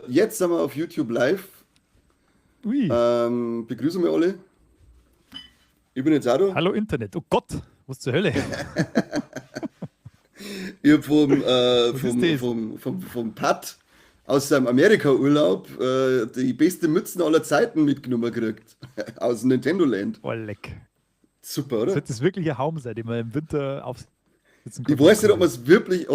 Jetzt sind wir auf YouTube live. Ui, Begrüßen wir alle. Ich bin jetzt auch da. hallo Internet. Oh Gott, was zur Hölle? Ich habe Was ist das? vom Pat aus seinem Amerika-Urlaub die beste Mützen aller Zeiten mitgenommen gekriegt. Aus Nintendo Land. Oh, leck. Super, oder? Sollte das wirklich ein Haum sein, den man im Winter aufsitzen Ich kann? weiß nicht, ob man es wirklich, ich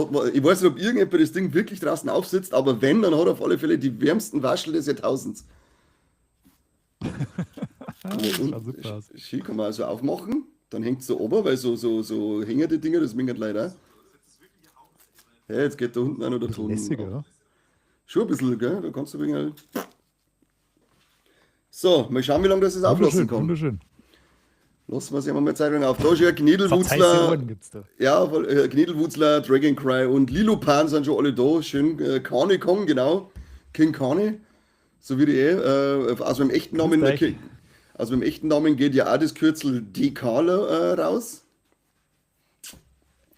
weiß nicht, ob irgendjemand das Ding wirklich draußen aufsitzt, aber wenn, dann hat er auf alle Fälle die wärmsten Waschel des Jahrtausends. Schaut super aus. Schön kann man also aufmachen, dann hängt es so oben, weil so hängen die Dinger, das mingert leider. Ja, jetzt geht da unten auch noch der Bisschen Ton lässiger, ab. oder? Schon ein bisschen, gell? Da kannst du ein wenig. So, mal schauen, wie lange das es auflassen Wunderschön, kann. wunderschön. Lassen wir es ja mal Zeit lang auf. Da ist ja Verzeihste Gnedelwurzler, Ohren gibt's da. ja, Gnedelwurzler, Dragoncry und Lilopan sind schon alle da. Schön, Kani Kong, genau. King Kani, so wie die aus meinem echten Namen, Grüßt euch. aus meinem echten Namen geht ja auch das Kürzel Dekala raus.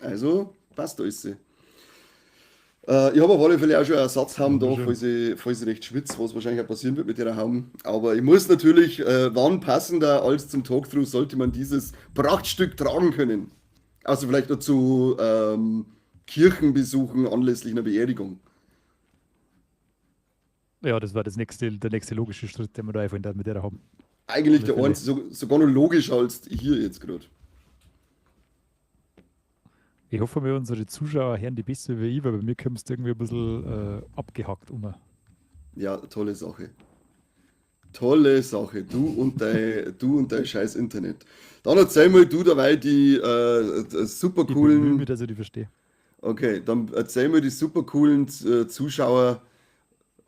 Also, passt, da ist sie. Ich habe auf alle Fälle auch schon einen Ersatzhaum da, Wunderschön. falls ich recht schwitze, was wahrscheinlich auch passieren wird mit der Haum. Aber ich muss natürlich, wann passender als zum Talkthrough sollte man dieses Prachtstück tragen können. Also vielleicht noch zu Kirchenbesuchen anlässlich einer Beerdigung. Ja, das war der nächste logische Schritt, den wir da einfach mit der haben. Eigentlich Alle der Fälle. eins, sogar noch logischer als hier jetzt gerade. Ich hoffe, wir unsere Zuschauer hören die besser wie ich, weil bei mir kommst du irgendwie ein bisschen abgehackt um. Ja, tolle Sache. Tolle Sache. Du und dein scheiß Internet. Dann erzähl mal du dabei die super Ich bemühe mich, coolen. dass ich die verstehe. Okay, dann erzähl mir die super coolen Zuschauer,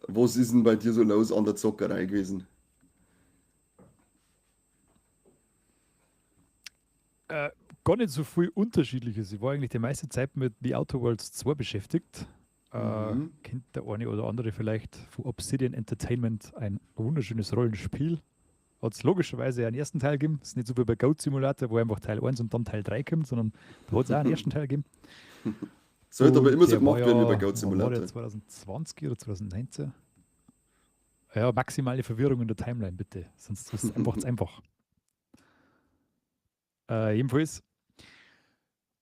was ist denn bei dir so los an der Zockerei gewesen? Äh, Gar nicht so viel Unterschiedliches. Ich war eigentlich die meiste Zeit mit The Outer Worlds 2 beschäftigt. Mhm. Kennt der eine oder andere vielleicht von Obsidian Entertainment ein wunderschönes Rollenspiel. Hat es logischerweise einen ersten Teil gegeben. Es ist nicht so wie bei Goat Simulator, wo einfach Teil 1 und dann Teil 3 kommt, sondern da hat es auch einen ersten Teil gegeben. Sollte aber Und immer so der war gemacht werden wie bei ja, Goat wann war der, Simulator. 2020 oder 2019? Ja, maximale Verwirrung in der Timeline, bitte. Sonst ist es einfach zu einfach. Jedenfalls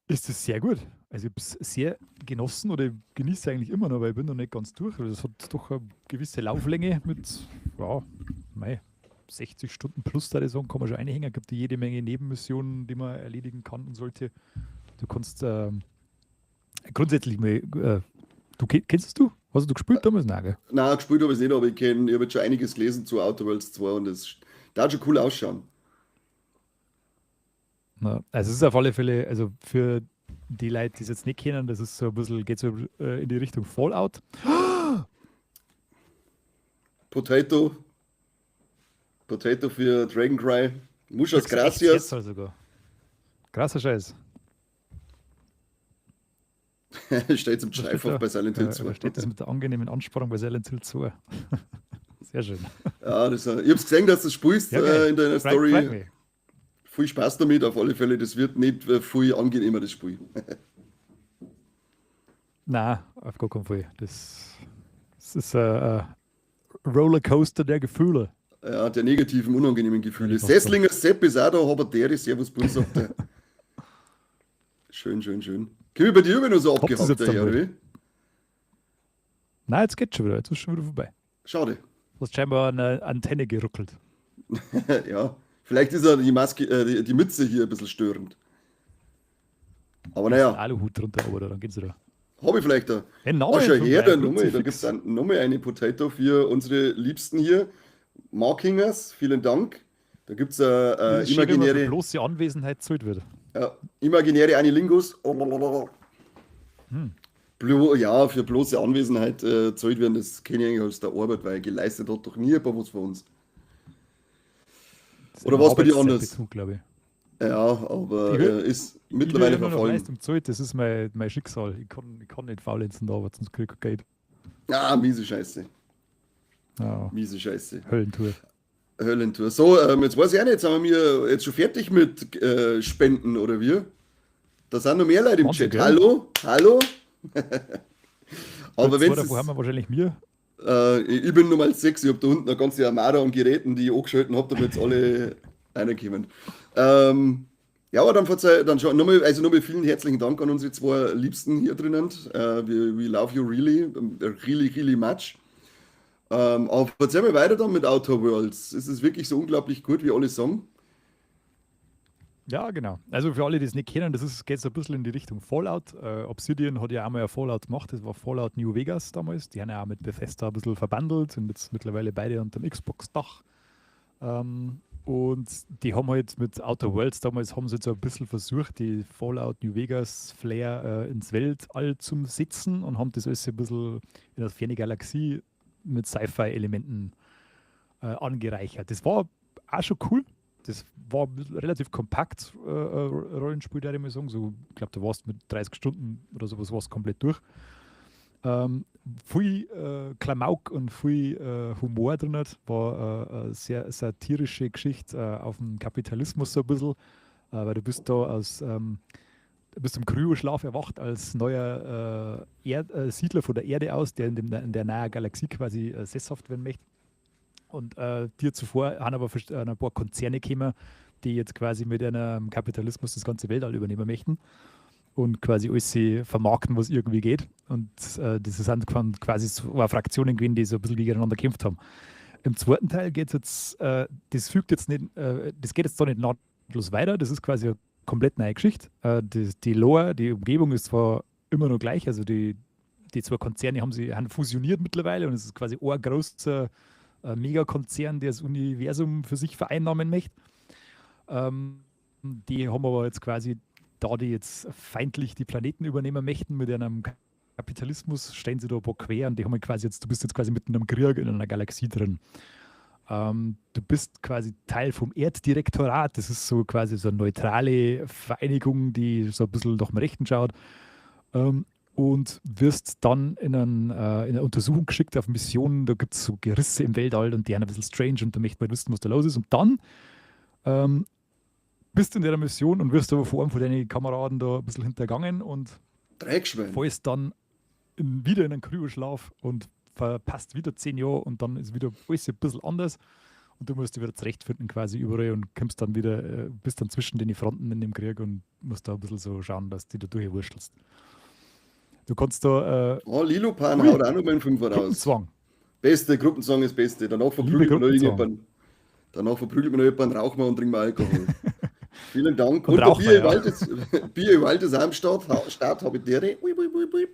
ist es sehr gut. Also ich habe es sehr genossen oder ich genieße es eigentlich immer noch, weil ich bin noch nicht ganz durch. Also es hat doch eine gewisse Lauflänge mit, ja, mei, 60 Stunden plus, da ich sagen, kann man schon einhängen. Es gibt jede Menge Nebenmissionen, die man erledigen kann und sollte. Du kannst grundsätzlich mal, kennst du? Hast du gespielt damals? Nein, gell? Nein, gespielt habe ich es nicht, aber ich habe jetzt schon einiges gelesen zu Outer Worlds 2 und es darf schon cool ausschauen. Na, also es ist auf alle Fälle, also für die Leute, die es jetzt nicht kennen, das ist so ein bisschen, geht so in die Richtung Fallout. Potato, Potato für Dragoncry. Muchas Echt gracias. Herzl sogar. Krasser Scheiß. Steht zum Da steht Schreibfach da, bei Silent Hill da 2. steht das mit der angenehmen Anspannung bei Silent Hill 2. Sehr schön. Ja, ich habe es gesehen, dass du das spielst Ja, geil. in deiner Freut Story. mich. Viel Spaß damit, auf alle Fälle. Das wird nicht viel angenehmer, das Spiel. Nein, auf gar keinen Fall. Das ist ein Rollercoaster der Gefühle. Ja, der negativen, unangenehmen Würde Gefühle. ich fast sagen. Sesslinger Sepp ist auch da, Habertere, Servus, Bus, sagt er. Schön, schön, schön. Können wir bei dir immer noch so Habt ihr's abgehackt, jetzt dann ja, oder wohl? wie? Nein, jetzt geht's schon wieder. Jetzt ist schon wieder vorbei. Schade. Du hast scheinbar an eine Antenne geruckelt. Ja, vielleicht ist ja die Maske, die Mütze hier ein bisschen störend. Aber Da ist ein naja, Aluhut drunter, aber dann geht's wieder. habe ich vielleicht da. Ein Ah, Name schau von her, meinem da gibt es Kruzifix. nochmal eine Potato für unsere Liebsten hier. Markingers, vielen Dank. Da gibt es Das ist schön, wenn man für imaginäre, bloße Anwesenheit zahlt wird. imaginäre Anilingus. Hm. Ja, für bloße Anwesenheit zahlt werden, das kenne ich eigentlich als der Arbeit, weil geleistet hat doch nie jemand was von uns. Das ist Oder immer was bei dir anders? Arbeitszeitbezug, glaube ich. Ja, aber Ich will, ist ich will mittlerweile immer noch verfallen. Leistung zahlt, das ist mein Schicksal. Ich kann nicht faulenzen da, aber sonst krieg ich kein Geld. Ah, miese Scheiße. Ja, Miese Scheiße. Höllentour. Höllentour. So, jetzt weiß ich auch nicht, sind wir jetzt schon fertig mit Spenden, oder wir? Da sind noch mehr Leute im Wahnsinn, Chat. gell? Hallo? Hallo? Aber Gut, wenn zwei davon haben wir wahrscheinlich mir. Ich bin Nummer 6, ich habe da unten eine ganze Armada an Geräten, die ich angeschalten habe, damit jetzt alle reinkommen. Ähm, ja, aber dann, verzeih, dann schon nochmal, also nochmal vielen herzlichen Dank an unsere zwei Liebsten hier drinnen. We love you really, really, really much. Aber verzeih mal weiter dann mit Outer Worlds. Es ist wirklich so unglaublich gut, wie alle sagen. Ja, genau. Also für alle, die es nicht kennen, geht so ein bisschen in die Richtung Fallout. Obsidian hat ja auch mal ein Fallout gemacht, das war Fallout New Vegas damals. Die haben ja auch mit Bethesda ein bisschen verbandelt, sind jetzt mittlerweile beide unter dem Xbox-Dach. Und die haben halt mit Outer Worlds damals haben sie jetzt so ein bisschen versucht, die Fallout New Vegas Flair ins Weltall zu setzen und haben das alles ein bisschen in der ferne Galaxie mit Sci-Fi-Elementen angereichert. Das war auch schon cool. Das war ein relativ kompakt Rollenspiel, würde ich mal sagen. So, ich glaube, da warst du mit 30 Stunden oder sowas warst komplett durch. Viel Klamauk und viel Humor drin hat. War eine sehr satirische Geschichte auf den Kapitalismus so ein bisschen, weil du bist da du bist im Kryoschlaf erwacht als neuer Siedler von der Erde aus, der in der nahen Galaxie quasi sesshaft werden möchte. Und dir zuvor haben aber ein paar Konzerne gekommen, die jetzt quasi mit einem Kapitalismus das ganze Weltall übernehmen möchten und quasi alles sie vermarkten, was irgendwie geht. Und das sind quasi so Fraktionen gewesen, die so ein bisschen gegeneinander gekämpft haben. Im zweiten Teil geht es jetzt, das fügt jetzt nicht, das geht jetzt da nicht nahtlos weiter, das ist quasi eine komplett neue Geschichte. Die Lore, die Umgebung ist zwar immer noch gleich, also die zwei Konzerne haben fusioniert mittlerweile und es ist quasi ein großer Megakonzern, der das Universum für sich vereinnahmen möchte. Die haben aber jetzt quasi, da die jetzt feindlich die Planeten übernehmen möchten mit einem Kapitalismus, stehen sie da ein paar quer und die haben halt quasi jetzt, du bist jetzt quasi mitten im Krieg in einer Galaxie drin. Du bist quasi Teil vom Erddirektorat, das ist so quasi so eine neutrale Vereinigung, die so ein bisschen nach dem Rechten schaut. Und wirst dann in eine Untersuchung geschickt auf Missionen. Da gibt es so Gerisse im Weltall und die sind ein bisschen strange und da möchte man wissen, was da los ist. Und dann bist du in der Mission und wirst aber vor allem von deinen Kameraden da ein bisschen hintergangen und Dreckschwein. fällst dann wieder in einen Kryoschlaf und verpasst wieder 10 Jahre und dann ist wieder alles ein bisschen anders. Und du musst dich wieder zurechtfinden quasi überall und kommst dann wieder, bist dann zwischen den Fronten in dem Krieg und musst da ein bisschen so schauen, dass du da durchwurstelst. Du kannst da Oh, Lilopan ui, haut auch noch mal einen Fünfer raus. Gruppenzwang. Beste, Gruppenzwang ist Beste. Danach Liebe verprügelt man noch Gruppenzwang. irgendjemanden. Danach verprügelt man noch jemanden, rauchen wir und trinken wir Alkohol. Vielen Dank. Und Und der rauchen wir, Bier im ja. Wald ist, Bier im Wald ist auch am Start Habitäre. Ui, ui, ui, ui.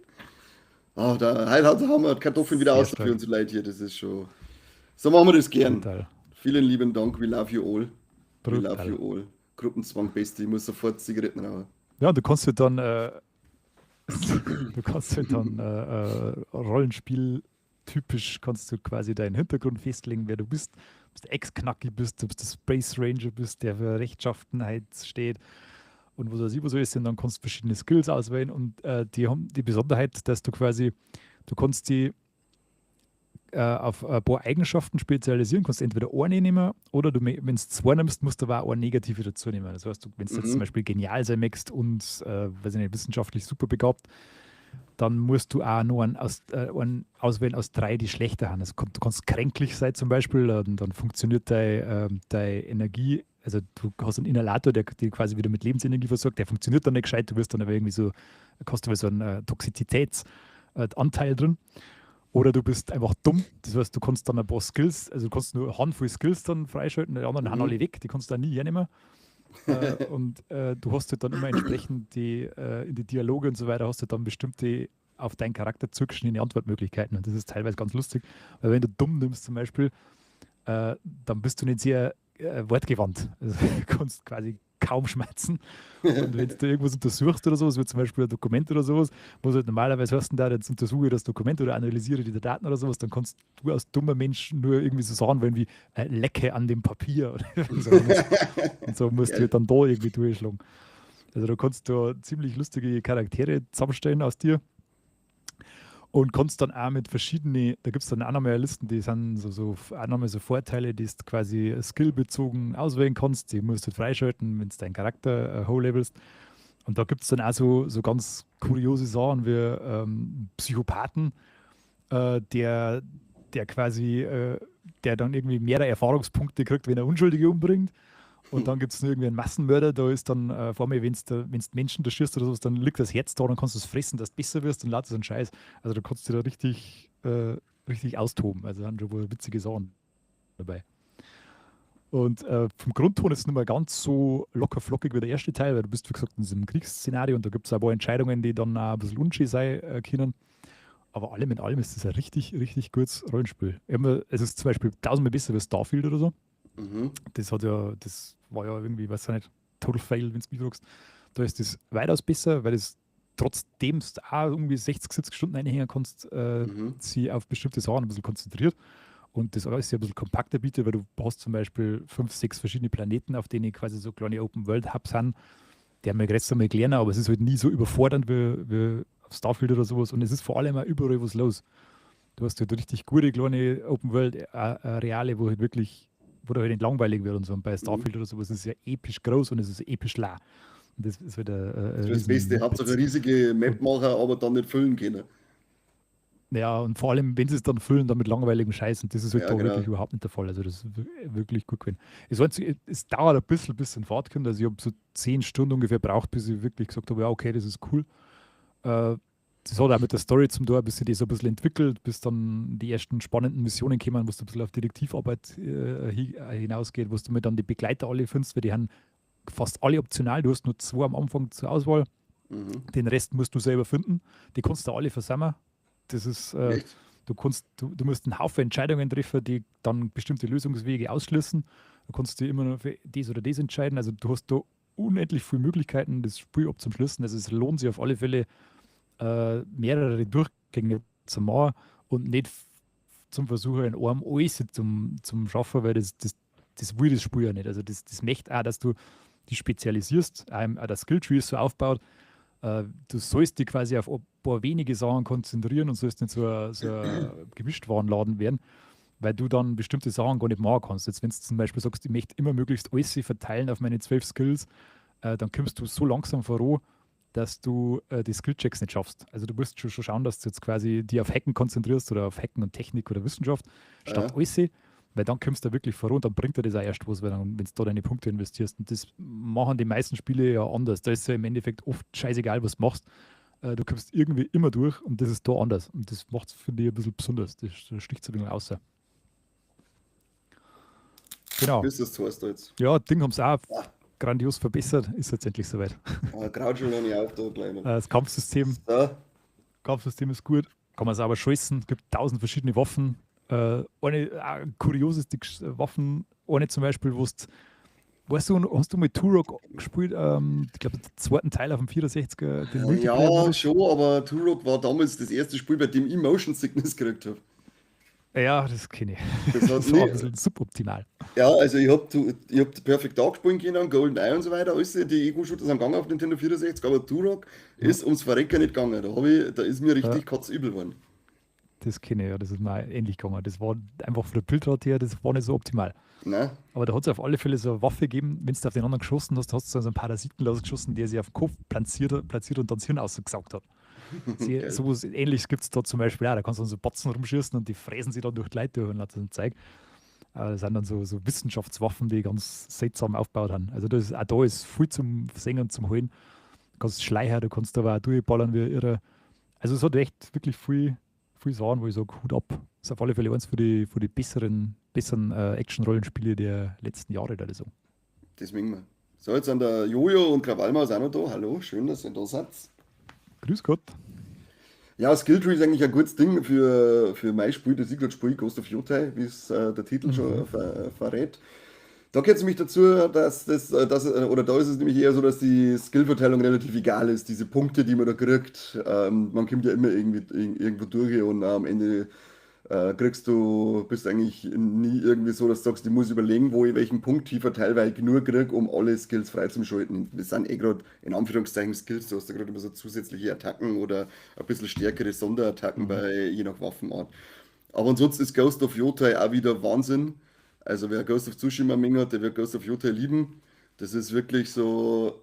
Ah, heute haben wir Kartoffeln wieder Sehr außer für stark. unsere Leute hier. Das ist schon. So machen wir das gern. Brutal. Vielen lieben Dank. We love you all. We love Brutal. you all. Gruppenzwang Beste. Ich muss sofort Zigaretten rauchen. Ja, du kannst halt dann, Rollenspiel typisch kannst du quasi deinen Hintergrund festlegen, wer du bist. Ob du Ex-Knacki bist, ob du der Space Ranger bist, der für Rechtschaffenheit steht und was weiß ich, was alles. Und dann kannst du verschiedene Skills auswählen und die haben die Besonderheit, dass du kannst die auf ein paar Eigenschaften spezialisieren, kannst entweder eine nehmen oder wenn du zwei nimmst, musst du aber auch eine negative dazu nehmen. Das heißt, wenn du jetzt zum Mhm. Beispiel genial sein möchtest und weiß ich nicht, wissenschaftlich super begabt, dann musst du auch nur einen auswählen aus 3, die schlechter haben. Also, du kannst kränklich sein zum Beispiel, dann funktioniert deine Energie, also du hast einen Inhalator, der quasi wieder mit Lebensenergie versorgt, der funktioniert dann nicht gescheit, du wirst dann aber irgendwie so, hast du so einen Toxizitätsanteil drin. Oder du bist einfach dumm, das heißt, du kannst dann ein paar Skills, also du kannst nur eine Handvoll Skills dann freischalten, die anderen haben alle weg, die kannst du dann nie hernehmen. Und du hast halt dann immer entsprechend in die Dialoge und so weiter, hast du dann bestimmte auf deinen Charakter zugeschnittene Antwortmöglichkeiten. Und das ist teilweise ganz lustig, weil wenn du dumm nimmst zum Beispiel, dann bist du nicht sehr wortgewandt. Also du kannst quasi kaum schmerzen. Und wenn du irgendwas untersuchst oder sowas, wie zum Beispiel ein Dokument oder sowas, wo du halt normalerweise hast, da jetzt untersuche ich das Dokument oder analysiere die Daten oder sowas, dann kannst du als dummer Mensch nur irgendwie so Sachen wollen wie Lecke an dem Papier oder so. Und so musst du Geil. halt dann da irgendwie durchschlagen. Also da kannst du ziemlich lustige Charaktere zusammenstellen aus dir und kannst dann auch mit verschiedenen, da gibt es dann auch nochmal Listen, die sind auch nochmal so Vorteile, die du quasi skillbezogen auswählen kannst. Die musst du freischalten, wenn du deinen Charakter hochlevelst. Und da gibt es dann auch so ganz kuriose Sachen wie Psychopathen, der der quasi, der dann irgendwie mehrere Erfahrungspunkte kriegt, wenn er Unschuldige umbringt. Und dann gibt es irgendwie einen Massenmörder, da ist dann vor mir, wenn du Menschen da schießt oder sowas, dann liegt das Herz da, dann kannst du es fressen, dass du besser wirst und lauter so ein Scheiß. Also da kannst du da richtig austoben. Also da sind schon wohl witzige Sachen dabei. Und vom Grundton ist es nicht mehr ganz so locker flockig wie der erste Teil, weil du bist, wie gesagt, in diesem Kriegsszenario und da gibt es ein paar Entscheidungen, die dann auch ein bisschen unschön sein können. Aber allem in allem ist das ein richtig gutes Rollenspiel. Es ist zum Beispiel tausendmal besser als Starfield oder so. Mhm. Das war ja irgendwie, weiß ich nicht, Total Fail, wenn du mich fragst. Da ist das weitaus besser, weil es trotzdem du auch irgendwie 60, 70 Stunden einhängen kannst, Mhm. sie auf bestimmte Sachen ein bisschen konzentriert und das alles ja ein bisschen kompakter bietet, weil du hast zum Beispiel 5, 6 verschiedene Planeten, auf denen quasi so kleine Open-World-Hubs sind, die haben wir jetzt einmal gelernt, aber es ist halt nie so überfordernd wie auf Starfield oder sowas und es ist vor allem auch überall was los. Du hast halt richtig gute kleine Open-World-Areale, wo halt wirklich, wo du halt nicht langweilig wird und so. Und bei Mhm. Starfield oder sowas ist es ja episch groß und es ist episch la. Und das ist halt ein Das wäre das riesen Beste, Hauptsache eine Witz. riesige Map Und machen, aber dann nicht füllen können. ja, und vor allem, wenn sie es dann füllen, dann mit langweiligem Scheiß. Und das ist halt Ja, da wirklich genau. überhaupt nicht der Fall. Also das ist wirklich gut gewesen. Es dauert ein bisschen, bis es in Fahrt kommt. Also ich habe so 10 Stunden ungefähr braucht, bis ich wirklich gesagt habe, ja, okay, das ist cool. Äh, Das hat auch mit der Story zum Tor, bis sich das so ein bisschen entwickelt, bis dann die ersten spannenden Missionen kommen, wo es ein bisschen auf Detektivarbeit hinausgeht, wo du mir dann die Begleiter alle findest, weil die haben fast alle optional. Du hast nur 2 am Anfang zur Auswahl. Mhm. Den Rest musst du selber finden. Die kannst du alle versammeln. Das ist, Echt? du musst einen Haufen Entscheidungen treffen, die dann bestimmte Lösungswege ausschließen. Du kannst dich immer nur für das oder das entscheiden. Also du hast da unendlich viele Möglichkeiten, das Spiel abzuschließen. Also es lohnt sich auf alle Fälle, mehrere Durchgänge zu machen und nicht zum Versuchen, in einem alles zum Schaffen, weil das will das Spiel ja nicht. Also das möchte auch, dass du dich spezialisierst, auch der Skilltree ist so aufgebaut, du sollst dich quasi auf ein paar wenige Sachen konzentrieren und sollst nicht so ein Gemischtwarenladen werden, weil du dann bestimmte Sachen gar nicht machen kannst. Jetzt, wenn du zum Beispiel sagst, ich möchte immer möglichst alles verteilen auf meine 12 Skills, dann kommst du so langsam voran, dass du die Skillchecks nicht schaffst. Also du musst schon schauen, dass du jetzt quasi die auf Hacken konzentrierst oder auf Hacken und Technik oder Wissenschaft statt Ja. alles, weil dann kommst du da wirklich voran und dann bringt dir das auch erst was, wenn du da deine Punkte investierst. Und das machen die meisten Spiele ja anders. Da ist ja im Endeffekt oft scheißegal, was du machst. Du kommst irgendwie immer durch und das ist da anders. Und das macht es, finde ich, ein bisschen besonders. Das sticht so ein bisschen raus. Genau. Bis das heißt jetzt. Ja, Ding haben sie auch Ah, grandios verbessert. Ist jetzt endlich soweit. Kraut schon noch nicht auf da gleich noch. Das Kampfsystem So. Kampfsystem ist gut, kann man es aber schießen. Es gibt 1000 verschiedene Waffen. Kuriose Waffen, eine zum Beispiel, wo du, weißt du, hast du mit Turok gespielt? Ich glaube, den zweiten Teil auf dem 64er, den Ja, Multiplayer-Modus. schon, aber Turok war damals das erste Spiel, bei dem ich Motion Sickness gekriegt habe. Ja, das kenne ich. Das hat Das war nie, ein bisschen suboptimal. ja, also ich hab Perfect Dark spielen können, GoldenEye und so weiter, alles die Ego-Shooter sind gegangen auf Nintendo 64, aber Turok Ja, ist ums Verrecken nicht gegangen. Da ist mir ja, richtig kotzübel geworden. das kenne ich, ja, das ist mir ähnlich gegangen. Das war einfach von der Bildrate her, das war nicht so optimal. Ne? Aber da hat es auf alle Fälle so eine Waffe gegeben, wenn du auf den anderen geschossen hast, hast du so einen Parasiten losgeschossen, der sich auf den Kopf platziert und dann das Hirn ausgesaugt hat. Geil. Sowas Ähnliches gibt es da zum Beispiel auch. Da kannst du dann so Batzen rumschießen und die fräsen sich dann durch die Leute durch und lassen Zeug. Aber das sind dann so Wissenschaftswaffen, die ganz seltsam aufgebaut haben. Also auch da ist viel zum Singen und zum Holen. Du kannst schleichen, du kannst aber auch durchballern wie irre. Also es hat echt wirklich viel Sachen, wo ich sage, Hut ab. Das ist auf alle Fälle eins für die besseren Action-Rollenspiele der letzten Jahre oder so. Deswegen mal. So, jetzt sind der Jojo und Krawallmaus auch noch da. Hallo, schön, dass ihr da seid. Grüß Gott. Ja, Skilltree ist eigentlich ein gutes Ding für mein Spiel, das ich gerade spiele, Ghost of Yotei, wie es der Titel schon Mhm. verrät. Da geht es nämlich dazu, oder da ist es nämlich eher so, dass die Skillverteilung relativ egal ist. Diese Punkte, die man da kriegt, man kommt ja immer irgendwo durch und am Ende bist eigentlich nie irgendwie so, dass du sagst, ich muss überlegen, wo ich welchen Punkt tiefer verteile, weil ich genug kriege, um alle Skills freizuschalten. Das sind eh gerade in Anführungszeichen Skills, du hast da gerade immer so zusätzliche Attacken oder ein bisschen stärkere Sonderattacken Mhm. bei je nach Waffenart. Aber ansonsten ist Ghost of Yotei auch wieder Wahnsinn. Also wer Ghost of Tsushima Ming hat, der wird Ghost of Yotei lieben. Das ist wirklich so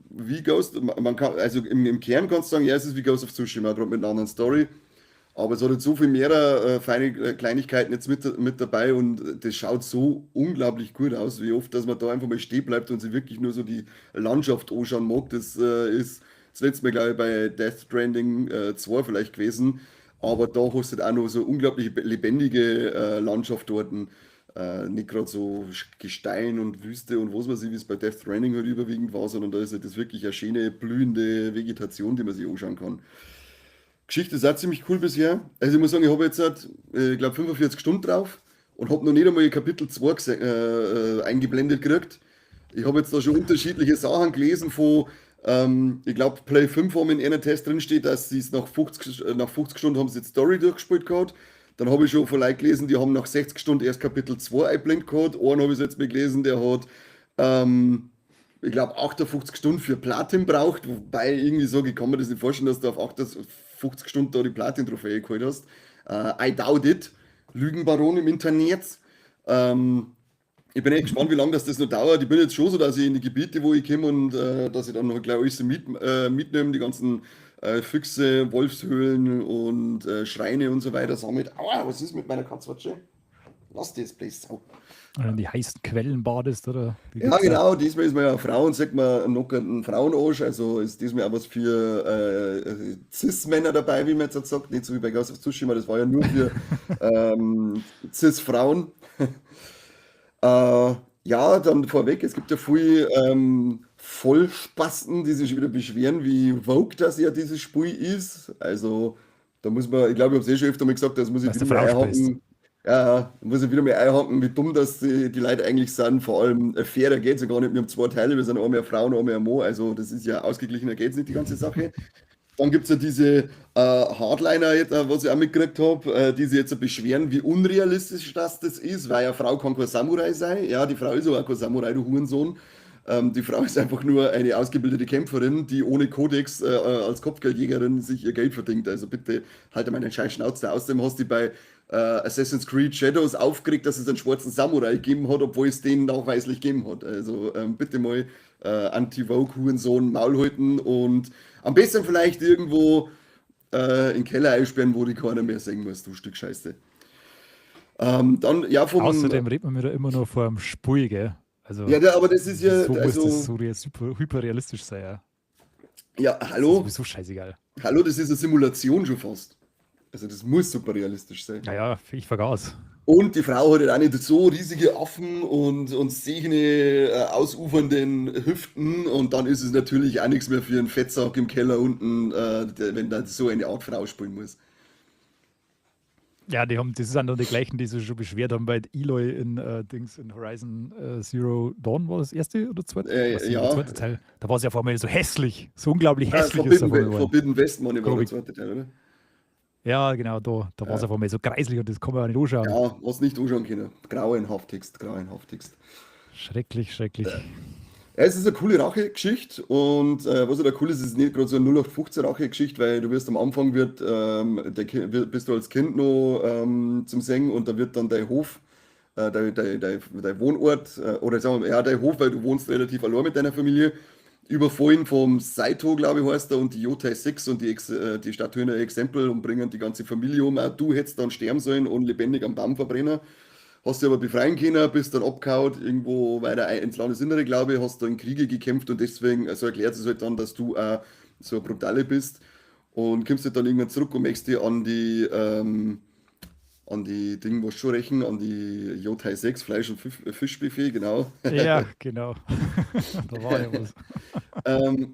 wie Ghost, man kann, also im Kern kannst du sagen, ja, es ist wie Ghost of Tsushima, gerade mit einer anderen Story. Aber es hat jetzt so viel mehr feine Kleinigkeiten jetzt mit dabei und das schaut so unglaublich gut aus, wie oft, dass man da einfach mal stehen bleibt und sich wirklich nur so die Landschaft anschauen mag. Das ist das letzte Mal, glaube ich, bei Death Stranding 2 vielleicht gewesen. Aber da hast du halt auch noch so unglaublich lebendige Landschaft dort. Nicht gerade so Gestein und Wüste und was weiß ich, wie es bei Death Stranding halt überwiegend war, sondern da ist halt das wirklich eine schöne, blühende Vegetation, die man sich anschauen kann. Geschichte ist auch ziemlich cool bisher. Also ich muss sagen, ich habe jetzt, ich glaube, 45 Stunden drauf und habe noch nicht einmal Kapitel 2 eingeblendet gekriegt. Ich habe jetzt da schon unterschiedliche Sachen gelesen von, ich glaube, Play 5 haben in einer Test drin steht, dass sie es nach 50 Stunden haben sie jetzt Story durchgespielt gehabt. Dann habe ich schon von Leuten gelesen, die haben nach 60 Stunden erst Kapitel 2 eingeblendet gehabt. Einen habe ich jetzt mal gelesen, der hat ähm, ich glaube, 58 Stunden für Platin braucht, wobei irgendwie so, ich kann mir das nicht vorstellen, dass du auf 58 Stunden da die Platin-Trophäe geholt hast. I doubt it. Lügenbaron im Internet. Ähm, Ich bin echt gespannt, wie lange das noch dauert. Ich bin jetzt schon so, dass ich in die Gebiete, wo ich komme und dass ich dann noch gleich alles mitnehme, die ganzen Füchse, Wolfshöhlen und Schreine und so weiter sammelt. Aua, was ist mit meiner Katzwatsche? Lass das, please. Sau. Wenn du in die heißen Quellen badest, oder? Wie Ja, geht's da? genau, diesmal ist man ja Frauen, sagt man einen nockerten Frauenarsch, also ist diesmal auch was für Cis-Männer dabei, wie man jetzt sagt, nicht so wie bei Ghost of Tsushima, das war ja nur für Cis-Frauen. Ja, dann vorweg, es gibt ja viel Vollspasten, die sich wieder beschweren, wie Vogue das ja dieses Spiel ist. Also, da muss man, ich glaube, ich habe es eh schon öfter mal gesagt, das muss ich Was wieder der mal Frau spielst. einhaken. Ja, da muss ich wieder mal einhaken, wie dumm das die Leute eigentlich sind. Vor allem fairer geht es ja gar nicht. Wir haben zwei Teile, wir sind einmal eine Frau und einmal ein Mann. Also, das ist ja ausgeglichener geht es nicht, die ganze Sache. Dann gibt es ja diese Hardliner, jetzt, was ich auch mitgekriegt habe, die sich jetzt beschweren, wie unrealistisch das ist, weil eine Frau kann kein Samurai sein. Ja, die Frau ist aber auch kein Samurai, du Hurensohn. Die Frau ist einfach nur eine ausgebildete Kämpferin, die ohne Kodex als Kopfgeldjägerin sich ihr Geld verdient. Also bitte halt mal einen scheiß Schnauze. Außerdem hast du bei Assassin's Creed Shadows aufgeregt, dass es einen schwarzen Samurai gegeben hat, obwohl es den nachweislich gegeben hat. Also bitte mal Anti-Vogue-Hurensohn Maul halten und am besten vielleicht irgendwo in den Keller einsperren, wo die keiner mehr sehen muss, du Stück Scheiße. Dann, ja, Außerdem redet man mir da immer nur vor dem Spiel, gell? Also, aber das ist ja, wieso muss das also, so super, hyperrealistisch sein? Ja? ja, Das ist hallo, sowieso scheißegal. hallo, das ist eine Simulation schon fast. Also das muss super realistisch sein. Naja, ich vergaß. Und die Frau hat ja auch nicht so riesige Affen und sehende, ausufernden Hüften. Und dann ist es natürlich auch nichts mehr für einen Fettsack im Keller unten, wenn da so eine Art Frau spielen muss. Ja, das sind dann die gleichen, die sich schon beschwert haben bei Eloy in Dings in Horizon Zero Dawn, war das erste oder zweite? Was nicht, der Ja, zweite Teil. Da war es ja auf einmal so hässlich. So unglaublich hässlich ist es auf einmal geworden. Forbidden West, meine war Glaub der ich. zweite Teil, oder? Ja, genau, da war es auf einmal so kreislich und das kann man auch nicht anschauen. Ja, was nicht anschauen können. Grauenhaft Text, grauenhaft Text. Schrecklich, schrecklich. Ja, es ist eine coole Rachegeschichte und was halt auch cool ist, ist nicht gerade so eine 0815 Rachegeschichte, weil du wirst am Anfang bist du als Kind noch zum Singen und da wird dann dein Hof, dein Wohnort oder sagen wir, ja, dein Hof, weil du wohnst relativ allein mit deiner Familie, überfallen vom Saito, glaube ich, heißt er, und die Yotai 6 und die Statuen ein Exempel und bringen die ganze Familie um. Auch du hättest dann sterben sollen und lebendig am Baum verbrennen. Hast dich aber befreien können, bist dann abgehauen, irgendwo weiter ins Landesinnere, glaube ich, hast da in Kriege gekämpft und deswegen, also erklärt es halt dann, dass du auch so ein Brutale bist und kommst halt dann irgendwann zurück und möchtest dich an die Dinge, was schon rächen, an die Yotai 6 Fleisch- und Fischbuffet, genau. Ja, genau. Da war ja was. Ähm,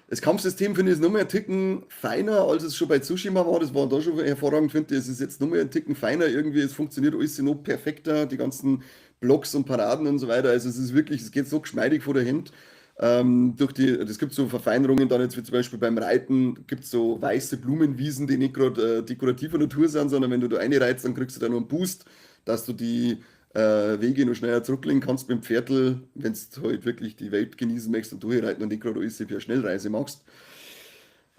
Das Kampfsystem finde ich ist noch mal einen Ticken feiner, als es schon bei Tsushima war. Das war da schon hervorragend, finde ich. Es ist jetzt noch mal einen Ticken feiner irgendwie. Es funktioniert alles noch perfekter, die ganzen Blocks und Paraden und so weiter. Also es ist wirklich, es geht so geschmeidig vor der Hand. Es gibt so Verfeinerungen dann jetzt wie zum Beispiel beim Reiten, gibt es so weiße Blumenwiesen, die nicht gerade dekorativer Natur sind, sondern wenn du da reinreitst, dann kriegst du da noch einen Boost, dass du die Wege noch schneller zurücklegen kannst mit dem Pferdl, wenn du halt wirklich die Welt genießen möchtest und durchreiten und nicht gerade alles für eine Schnellreise machst.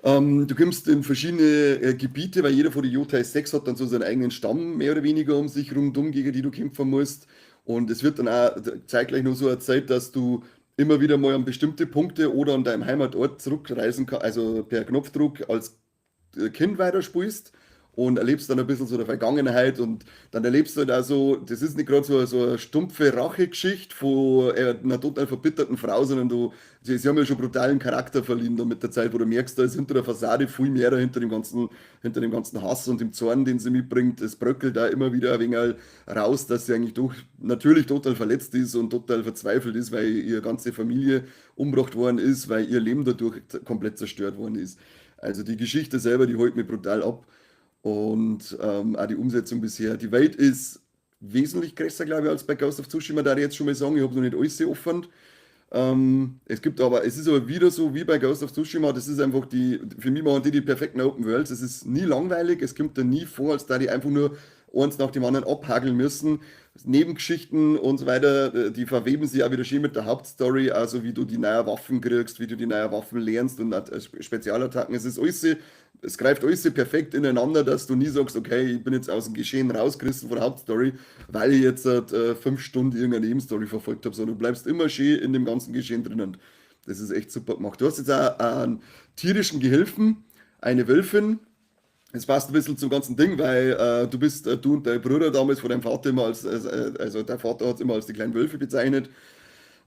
Du kommst in verschiedene Gebiete, weil jeder von den Yotai 6 hat dann so seinen eigenen Stamm, mehr oder weniger um sich rundum, gegen die du kämpfen musst. Und es wird dann auch zeitgleich noch so erzählt, dass du immer wieder mal an bestimmte Punkte oder an deinem Heimatort zurückreisen kannst, also per Knopfdruck als Kind weiterspielst. und erlebst dann ein bisschen so der Vergangenheit und dann erlebst du halt auch so, das ist nicht gerade so eine stumpfe Rachegeschichte von einer total verbitterten Frau, sondern sie haben ja schon brutalen Charakter verliehen dann mit der Zeit, wo du merkst, da ist hinter der Fassade viel mehr hinter dem ganzen Hass und dem Zorn, den sie mitbringt. Es bröckelt da immer wieder ein wenig raus, dass sie eigentlich doch natürlich total verletzt ist und total verzweifelt ist, weil ihre ganze Familie umgebracht worden ist, weil ihr Leben dadurch komplett zerstört worden ist. Also die Geschichte selber, die holt mich brutal ab. Und auch die Umsetzung bisher. Die Welt ist wesentlich größer, glaube ich, als bei Ghost of Tsushima, da ich jetzt schon mal sagen, ich habe noch nicht alles offen. Es ist aber wieder so wie bei Ghost of Tsushima, das ist einfach für mich machen die perfekten Open Worlds. Es ist nie langweilig, es kommt da nie vor, als da die einfach nur eins nach dem anderen abhageln müssen. Nebengeschichten und so weiter, die verweben sich auch wieder schön mit der Hauptstory, also wie du die neuen Waffen kriegst, wie du die neuen Waffen lernst und auch Spezialattacken. Es greift alles perfekt ineinander, dass du nie sagst, okay, ich bin jetzt aus dem Geschehen rausgerissen von der Hauptstory, weil ich jetzt 5 Stunden irgendeine Nebenstory verfolgt habe, sondern du bleibst immer schön in dem ganzen Geschehen drinnen. Das ist echt super gemacht. Du hast jetzt auch einen tierischen Gehilfen, eine Wölfin. Es passt ein bisschen zum ganzen Ding, weil du und dein Bruder damals von deinem Vater immer also dein Vater hat es immer als die kleinen Wölfe bezeichnet.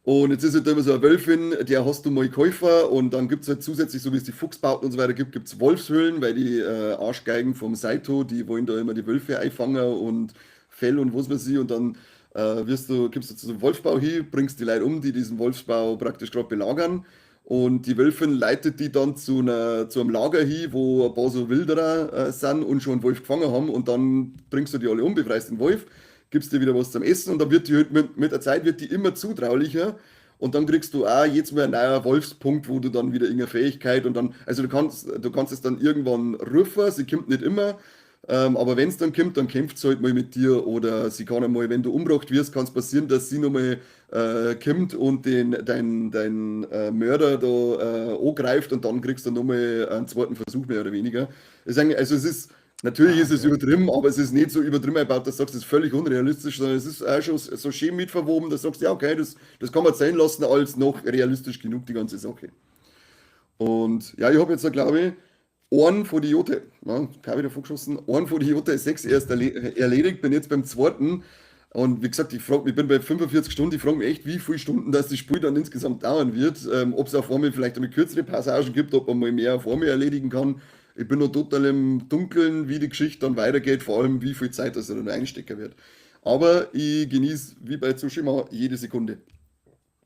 Und jetzt ist halt immer so eine Wölfin, der hast du mal Käufer und dann gibt es halt zusätzlich, so wie es die Fuchsbauten und so weiter gibt es Wolfshöhlen, weil die Arschgeigen vom Saito, die wollen da immer die Wölfe einfangen und Fell und was weiß ich und dann gibst du zu so einem Wolfsbau hin, bringst die Leute um, die diesen Wolfsbau praktisch gerade belagern und die Wölfin leitet die dann zu einem Lager hin, wo ein paar so Wilderer sind und schon einen Wolf gefangen haben und dann bringst du die alle um, befreist den Wolf, gibst dir wieder was zum Essen und dann wird die halt mit der Zeit wird die immer zutraulicher und dann kriegst du auch jetzt mal einen neuen Wolfspunkt, wo du dann wieder irgendeine Fähigkeit und dann, also du kannst es dann irgendwann rufen, sie kommt nicht immer, aber wenn es dann kommt, dann kämpft sie halt mal mit dir oder sie kann einmal, wenn du umgebracht wirst, kann es passieren, dass sie nochmal kommt und dein Mörder da angreift und dann kriegst du nochmal einen zweiten Versuch mehr oder weniger. Also es ist, natürlich ist es Okay. übertrieben, aber es ist nicht so übertrieben gebaut, dass du sagst, das ist völlig unrealistisch, sondern es ist auch schon so schön mitverwoben, dass du sagst, ja okay, das kann man sein lassen als noch realistisch genug, die ganze Sache. Und ja, ich habe jetzt, glaube ich, einen von die Jote, ja, kein wieder vorgeschossen, einen von die Jote 6 erst erledigt, bin jetzt beim zweiten. Und wie gesagt, ich bin bei 45 Stunden, ich frage mich echt, wie viele Stunden das Spiel dann insgesamt dauern wird. Ob es auf einmal vielleicht eine kürzere Passagen gibt, ob man mal mehr auf einmal erledigen kann. Ich bin noch total im Dunkeln, wie die Geschichte dann weitergeht, vor allem wie viel Zeit das dann einstecken wird. Aber ich genieße, wie bei Tsushima, jede Sekunde.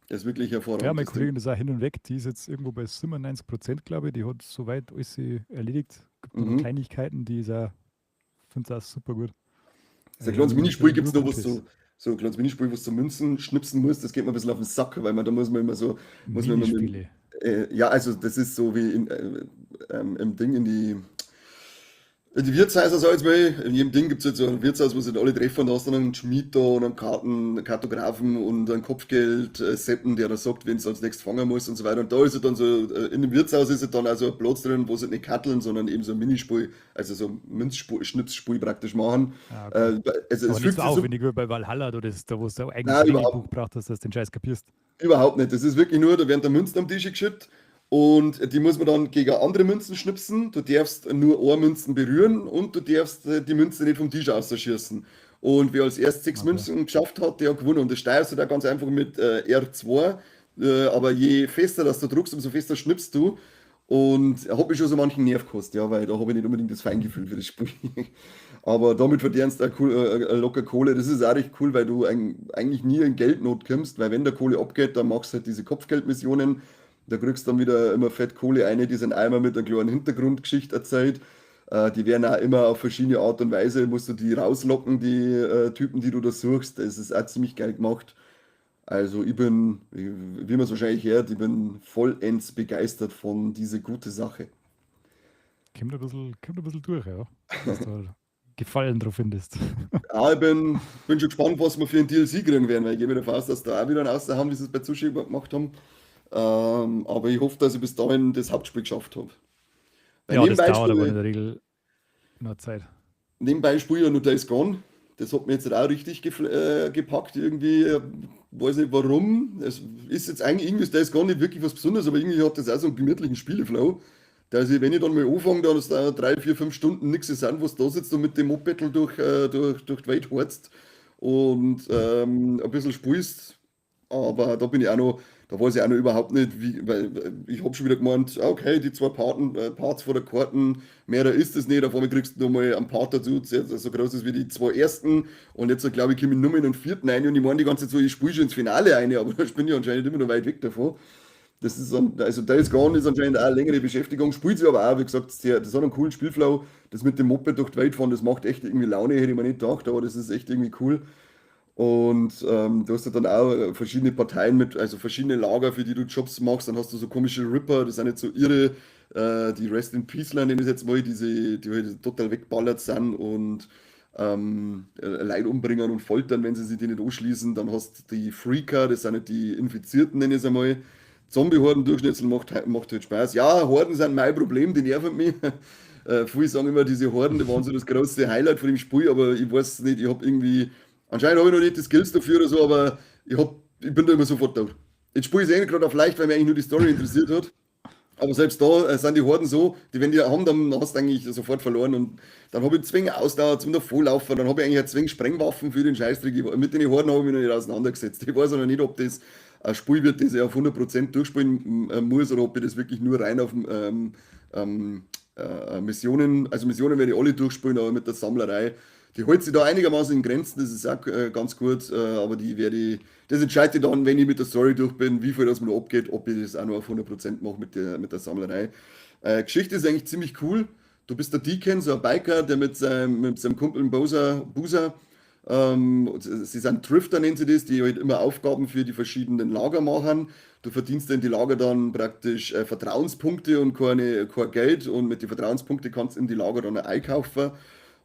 Das ist wirklich Ja, hervorragend, meine das Ding. Kollegin ist auch hin und weg. Die ist jetzt irgendwo bei 97%, glaube ich. Die hat soweit alles erledigt. Gibt nur noch Mhm. Kleinigkeiten, die ist auch, finde es auch super gut. So ein Ich habe kleines nur, Minispiel gibt es nur noch, was Gutes. so ein kleines Minispiel, was du Münzen schnipsen musst. Das geht mir ein bisschen auf den Sack, weil da muss man immer Minispiele. ja, also das ist so wie im Ding in die Wirtshäuser, sag ich jetzt mal, in jedem Ding gibt es halt so ein Wirtshaus, wo sich alle treffen, da hast du dann einen Schmied da und einen Kartografen und einen Kopfgeld-Seppen, der dann sagt, wen es als nächstes fangen muss und so weiter. Und da ist es dann so, in dem Wirtshaus ist es dann also ein Platz drin, wo sie nicht katteln, sondern eben so ein Minispiel, also so ein Schnipsspiel praktisch machen. Ah, okay. Äh, also es Aber nicht fühlt so sich so, aufwendig wie bei Valhalla, da wo du ein eigenes nein, Regelbuch braucht hast, dass du den Scheiß kapierst. überhaupt nicht. Das ist wirklich nur, da werden da Münzen am Tisch geschüttet und die muss man dann gegen andere Münzen schnipsen. Du darfst nur eine Münzen berühren und du darfst die Münze nicht vom Tisch ausschießen. Und wer als erst sechs Okay. Münzen geschafft hat, der hat gewonnen. Und das steuerst du da ganz einfach mit R2. Aber je fester dass du drückst, umso fester schnippst du. Und hat mich schon so manchen Nerv gekostet, ja, weil da habe ich nicht unbedingt das Feingefühl für das Spiel. Aber damit verdienst du auch locker Kohle. Das ist auch recht cool, weil du eigentlich nie in Geldnot kommst, weil wenn der Kohle abgeht, dann machst du halt diese Kopfgeldmissionen. Da kriegst du dann wieder immer fett Kohle eine, die sind einmal mit einer kleinen Hintergrundgeschichte erzählt. Die werden auch immer auf verschiedene Art und Weise, musst du die rauslocken, die Typen, die du da suchst. Das ist auch ziemlich geil gemacht. Also ich bin, wie man es wahrscheinlich hört, ich bin vollends begeistert von dieser gute Sache. Kommt ein bisschen durch, ja. Dass du halt Gefallen drauf findest. Ja, ich bin schon gespannt, was wir für ein DLC kriegen werden, weil ich gehe wieder davon aus, dass da auch wieder einen Außer haben, wie sie es bei Tsushima gemacht haben. Aber ich hoffe, dass ich bis dahin das Hauptspiel geschafft habe. Weil Ja, das dauert aber in der Regel noch Zeit. nebenbei spiele ich ja nur Days Gone. Das hat mir jetzt auch richtig gepackt. Irgendwie, weiß nicht warum. Es ist jetzt eigentlich irgendwie ist Days Gone nicht wirklich was Besonderes, aber irgendwie hat das auch so einen gemütlichen Spieleflow. dass ich, wenn ich dann mal anfange, dass da 3, 4, 5 Stunden nichts sind, was da sitzt und mit dem Mopedl durch die Welt horzt und ein bisschen spielst. Aber da bin ich auch noch, da weiß ich auch noch überhaupt nicht, wie, weil ich habe schon wieder gemeint, okay, die zwei Parts von der Karten, mehr ist es nicht. Auf einmal kriegst du nochmal einen Part dazu, der so groß ist wie die zwei ersten. Und jetzt, glaube ich, komme ich nur mehr in den vierten rein und ich meine die ganze Zeit so, ich spiele schon ins Finale rein, aber da bin ich anscheinend immer noch weit weg davon. Das ist, also Days Gone ist anscheinend auch eine längere Beschäftigung, spielt sich aber auch, wie gesagt, sehr, das hat einen coolen Spielflow. Das mit dem Moped durch die Welt fahren, das macht echt irgendwie Laune, hätte ich mir nicht gedacht, aber das ist echt irgendwie cool. Und du hast ja dann auch verschiedene Parteien mit, also verschiedene Lager, für die du Jobs machst. Dann hast du so komische Ripper, das sind nicht so irre, die Rest in Peaceler nenne ich es jetzt mal, die halt total wegballert sind und Leute umbringen und foltern, wenn sie sich die nicht anschließen. Dann hast du die Freaker, das sind nicht die Infizierten, nenne ich es einmal. Zombie-Horden durchschnitzeln macht halt Spaß. Ja, Horden sind mein Problem, die nerven mich. Viele sagen immer, diese Horden, die waren so das große Highlight von dem Spiel, aber ich weiß nicht, ich habe irgendwie. Anscheinend habe ich noch nicht die Skills dafür oder so, aber ich bin da immer sofort da. Jetzt spiele ich es eh gerade auf leicht, weil mich eigentlich nur die Story interessiert hat. Aber selbst da sind die Horden so, die wenn die haben, dann hast du eigentlich sofort verloren. Und dann habe ich Zwänge Ausdauer zum Volllaufen, dann habe ich eigentlich eine Zwänge Sprengwaffen für den Scheißdreck. Mit den Horden habe ich mich noch nicht auseinandergesetzt. Ich weiß auch noch nicht, ob das ein Spiel wird, das ich auf 100% durchspielen muss oder ob ich das wirklich nur rein auf Missionen, also Missionen werde ich alle durchspielen, aber mit der Sammlerei. Die hält sich da einigermaßen in Grenzen, das ist auch ganz gut, aber das entscheide ich dann, wenn ich mit der Story durch bin, wie viel das mir abgeht, ob ich das auch noch auf 100% mache mit der Sammlerei. Geschichte ist eigentlich ziemlich cool. Du bist der Deacon, so ein Biker, der mit seinem Kumpel Boozer, sie sind Drifter, nennen sie das, die halt immer Aufgaben für die verschiedenen Lager machen. Du verdienst in die Lager dann praktisch Vertrauenspunkte und kein Geld und mit den Vertrauenspunkten kannst du in die Lager dann auch einkaufen.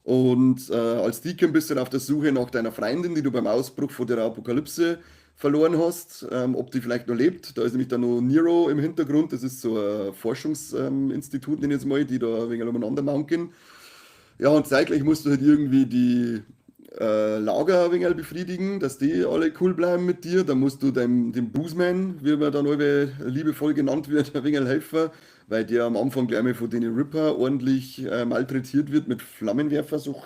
Und als Deacon bist du dann auf der Suche nach deiner Freundin, die du beim Ausbruch von der Apokalypse verloren hast, ob die vielleicht noch lebt. Da ist nämlich dann noch Nero im Hintergrund, das ist so ein Forschungsinstitut, nenne ich jetzt mal, die da ein wenig umeinander manken. Ja, und zeitgleich musst du halt irgendwie die Lager ein wenig befriedigen, dass die alle cool bleiben mit dir. Dann musst du dem Boozman, wie man dann alle liebevoll genannt wird, ein wenig helfen, weil der am Anfang gleich mal von den Ripper ordentlich malträtiert wird mit Flammenwerfer. So.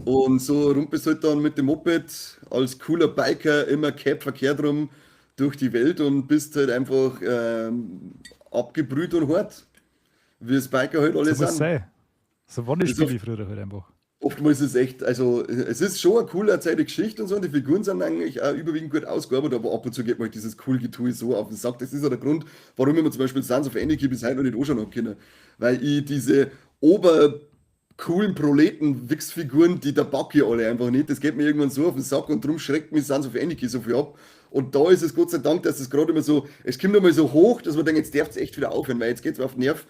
Und so rumpelst halt dann mit dem Moped als cooler Biker immer Cap verkehrt rum durch die Welt und bist halt einfach abgebrüht und hart, wie es Biker halt alle So muss es sind. sein. So waren die Das ist Spiele früher halt einfach. Oftmals ist es echt, also es ist schon eine coole erzählte Geschichte und so, und die Figuren sind eigentlich auch überwiegend gut ausgearbeitet, aber ab und zu geht mir halt dieses cool Getue so auf den Sack. Das ist ja der Grund, warum ich mir zum Beispiel Sons of Anarchy bis heute noch nicht anschauen habe können. Weil ich diese obercoolen Proleten-Wichsfiguren, die der Bucky alle einfach nicht, das geht mir irgendwann so auf den Sack und darum schreckt mich Sons of Anarchy so viel ab. Und da ist es Gott sei Dank, dass es gerade immer so, es kommt immer so hoch, dass man denkt, jetzt darf es echt wieder aufhören, weil jetzt geht es auf den Nerv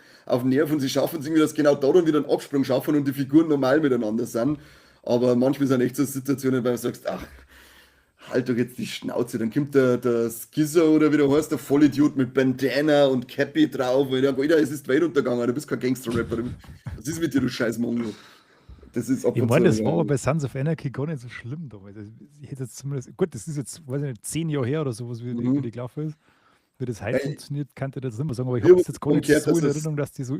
und sie schaffen es irgendwie, dass genau da dann wieder einen Absprung schaffen und die Figuren normal miteinander sind. Aber manchmal sind echt so Situationen, weil du sagst, ach, halt doch jetzt die Schnauze, dann kommt der Skizzer oder wie der heißt, der Vollidiot mit Bandana und Cappy drauf. Und ich denke, Alter, es ist Weltuntergang, du bist kein Gangster-Rapper. Was ist mit dir, du scheiß Mongo? Das ist ab Ich und zu. meine, das war aber Ja. bei Sons of Anarchy gar nicht so schlimm damals. Also ich hätte jetzt zumindest, gut, das ist jetzt, weiß ich nicht, 10 Jahre her oder sowas, wie die Mhm. gelaufen ist. Wie das heute Ey, funktioniert, kann ich das nicht mehr sagen, aber ich ich habe habe das jetzt gar nicht umgekehrt, so dass in das. Erinnerung, dass die so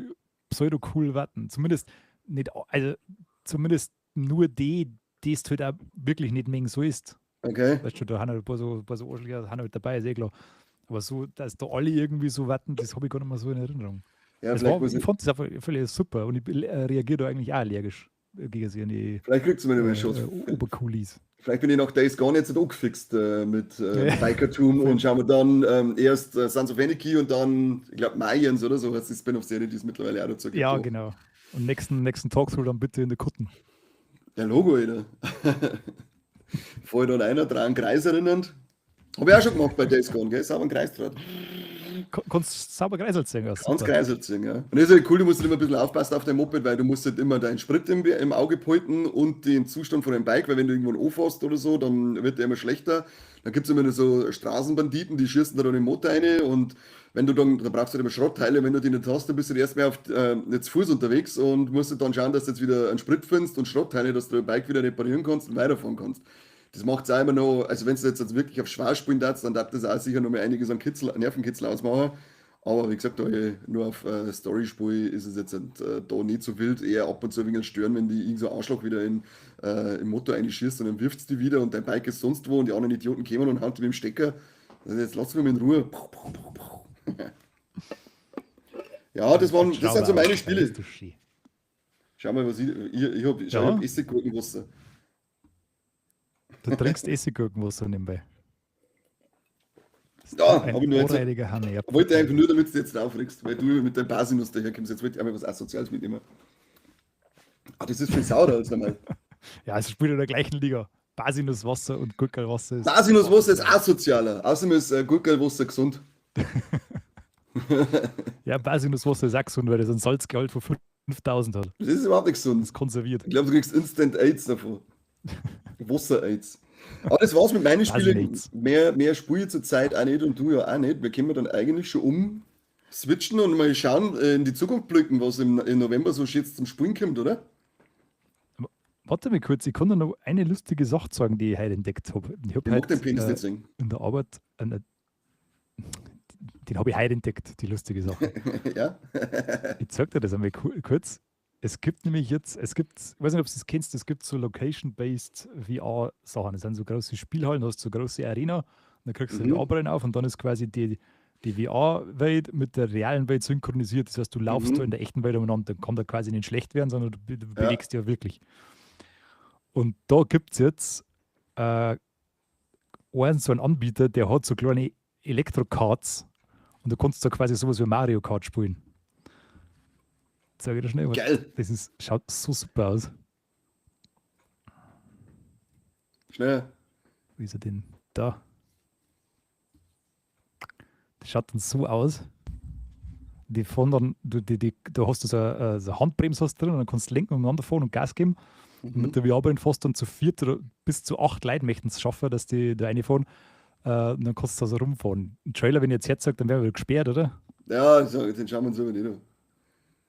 pseudo-cool warten. Zumindest nicht, also zumindest nur die es halt auch wirklich nicht mengen so ist. Okay. Weißt du, da haben halt ein paar so Arschlöcher haben halt dabei, ist eh klar. Aber so, dass da alle irgendwie so warten, das habe ich gar nicht mehr so in Erinnerung. Ja, vielleicht muss Ich ich. fand das einfach völlig super und ich reagiere da eigentlich auch allergisch gegen sie an die Vielleicht kriegst du mir nicht mehr Chance. Obercoolis. Vielleicht bin ich nach Days Gone jetzt nicht angefixt mit Ja, Bikertum und voll. schauen wir dann erst Sons of Anarchy und dann, ich glaube, Mayans oder so, heißt die Spin-off-Serie, die es mittlerweile auch dazu gibt. Ja, Oh, genau. Und nächsten Talkshow dann bitte in der Kutten. der Logo, Alter. Vorher dann einer, dran Kreis erinnernd. Habe ich auch schon gemacht bei Days Gone, gell? Sauber einen Kreis draht. Kannst sauber Kreisel singen, ja, Ganz super. Kreis singen, ja. Und das ist halt cool, du musst halt immer ein bisschen aufpassen auf dein Moped, weil du musst halt immer deinen Sprit im Auge behalten und den Zustand von deinem Bike, weil wenn du irgendwo anfährst oder so, dann wird der immer schlechter. Dann gibt es immer so Straßenbanditen, die schießen da dann den Motor rein und wenn du dann brauchst du halt immer Schrottteile, wenn du die nicht hast, dann bist du erst mal jetzt Fuß unterwegs und musst halt dann schauen, dass du jetzt wieder einen Sprit findest und Schrottteile, dass du dein Bike wieder reparieren kannst und weiterfahren kannst. Das macht es auch immer noch, also wenn du jetzt wirklich auf Schwarz spielen darfst, dann darf das auch sicher noch mal einiges an Kitzel, Nervenkitzel ausmachen. Aber wie gesagt, da ich nur auf Story spiele, ist es jetzt da nicht so wild. Eher ab und zu ein wenig stören, wenn die irgend so ein Arschloch wieder im Motor einschießt und dann wirft es die wieder und dein Bike ist sonst wo und die anderen Idioten kommen und hauen die mit dem Stecker. Also jetzt lass mich mal in Ruhe. Ja, das sind so meine Das Spiele. ist doch schön. Schau mal, was ich habe. Schau, ich Ja, hab Essiggurkenwasser. du trinkst Essiggurkenwasser nebenbei. Bist du Ja, ein habe ich nur jetzt. ohrreidiger Wollte einfach Hanerpfeffer. nur, damit du jetzt aufregst, weil du mit deinem Basinus daherkommst. Jetzt wollte ich einmal was Asoziales mitnehmen. Ah, das ist viel saurer als normal. Ja, es spielt in der gleichen Liga. Basinuswasser und Gurkelwasser ist Basinuswasser ist asozial. asozialer. Außerdem ist Gurkelwasser gesund. Ja, Basinuswasser ist auch gesund, weil das ein Salzgehalt von 5000 hat. Das ist überhaupt nicht Das gesund. ist konserviert. Ich glaube, du kriegst Instant AIDS davon. Wasser-AIDS. Aber das war's mit meinen Spielen. Basinates. Mehr spiele ich zurzeit auch nicht und du ja auch nicht. Wir können dann eigentlich schon switchen und mal schauen, in die Zukunft blicken, was im November so jetzt zum Spielen kommt, oder? Warte mal kurz, ich kann dir noch eine lustige Sache sagen, die ich heute entdeckt habe. Ich Ich habe mag den heute Penis nicht sehen. in der Arbeit, den habe ich heute entdeckt, die lustige Sache. Ja? Ich zeig dir das einmal kurz. Es gibt nämlich jetzt, ich weiß nicht, ob du das kennst, es gibt so Location-based VR-Sachen. Das sind so große Spielhallen, da hast du so große Arena, und dann kriegst du die Mhm. VR-Brillen auf und dann ist quasi die VR-Welt mit der realen Welt synchronisiert. Das heißt, du laufst da in Mhm. der echten Welt umeinander, dann kann da quasi nicht schlecht werden, sondern du Ja. bewegst dich ja wirklich. Und da gibt es jetzt so einen Anbieter, der hat so kleine Elektro-Karts und du kannst da quasi sowas wie Mario Kart spielen. Sag ich dir schnell, Geil. schaut so super aus. Schnell. Wie ist er denn? Da. Das schaut dann so aus. Die fahren dann, du hast so eine Handbremse hast drin und dann kannst du lenken, umeinander fahren und Gas geben. Und mit Mhm. der VR-Brille fährst dann zu 4 oder bis zu 8 Leute möchten es schaffen, dass die da reinfahren. Und dann kannst du also rumfahren. Ein Trailer, wenn ich jetzt herzog, dann wäre wieder gesperrt, oder? Ja, so, den schauen wir uns aber nicht an.